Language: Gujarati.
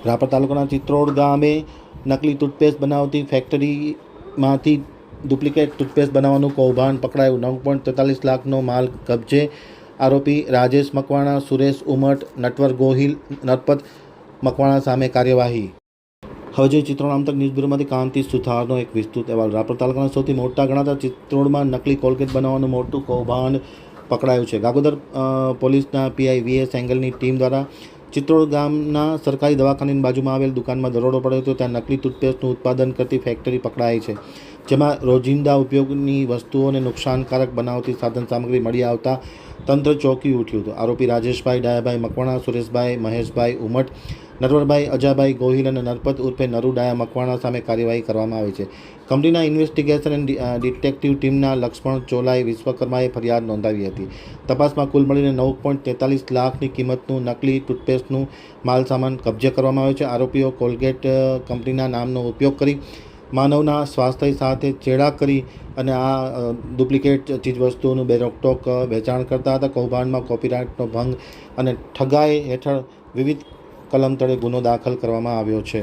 રાપર તાલુકાના ચિત્રોડ ગામે નકલી ટૂથપેસ્ટ બનાવતી ફેક્ટરીમાંથી ડુપ્લિકેટ ટૂથપેસ્ટ બનાવવાનું કૌભાંડ પકડાયું. 9.43 લાખનો માલ કબજે. આરોપી રાજેશ મકવાણા, સુરેશ ઉમટ, નટવર ગોહિલ, નરપત મકવાણા સામે કાર્યવાહી. હવે જોઈએ ચિત્રોડ આમતક ન્યૂઝ બ્યુરોમાંથી કાંતિ સુથારનો એક વિસ્તૃત અહેવાલ. રાપર તાલુકાના સૌથી મોટા ગણાતા ચિત્રોડમાં નકલી કોલગેટ બનાવવાનું મોટું કૌભાંડ પકડાયું છે. ગાગોદર પોલીસના પીઆઈ વીએસ એંગલની ટીમ દ્વારા ચિત્રોડ ગામના સરકારી દવાખાનાની બાજુમાં આવેલ દુકાનમાં દરોડો પડ્યો હતો. ત્યાં નકલી ટૂથપેસ્ટનું ઉત્પાદન કરતી ફેક્ટરી પકડાઈ છે, જેમાં રોજિંદા ઉપયોગની વસ્તુઓને નુકસાનકારક બનાવતી સાધન સામગ્રી મળી આવતા તંત્ર ચોંકી ઉઠ્યું હતું. આરોપી રાજેશભાઈ ડાયાભાઈ મકવાણા, સુરેશભાઈ મહેશભાઈ ઉમટ, નટવરભાઈ અજાભાઈ ગોહિલ અને નરપત ઉર્ફે નરુ ડાયા મકવાણા સામે કાર્યવાહી કરવામાં આવી છે. કંપનીના ઇન્વેસ્ટિગેશન એન્ડ ડિટેક્ટિવ ટીમના લક્ષ્મણ ચોલાઈ વિશ્વકર્માએ ફરિયાદ નોંધાવી હતી. તપાસમાં કુલ મળીને 9.43 લાખની કિંમતનું નકલી ટૂથપેસ્ટનું માલસામાન કબજે કરવામાં આવ્યો છે. આરોપીઓ કોલગેટ કંપનીના નામનો ઉપયોગ કરી માનવના સ્વાસ્થ્ય સાથે ચેડા કરી અને આ ડુપ્લિકેટ ચીજવસ્તુઓનું બેરોકટોક વેચાણ કરતા હતા. કૌભાંડમાં કોપીરાઇટનો ભંગ અને ઠગાઈ હેઠળ વિવિધ કલમ તળે ગુનો દાખલ કરવામાં આવ્યો છે.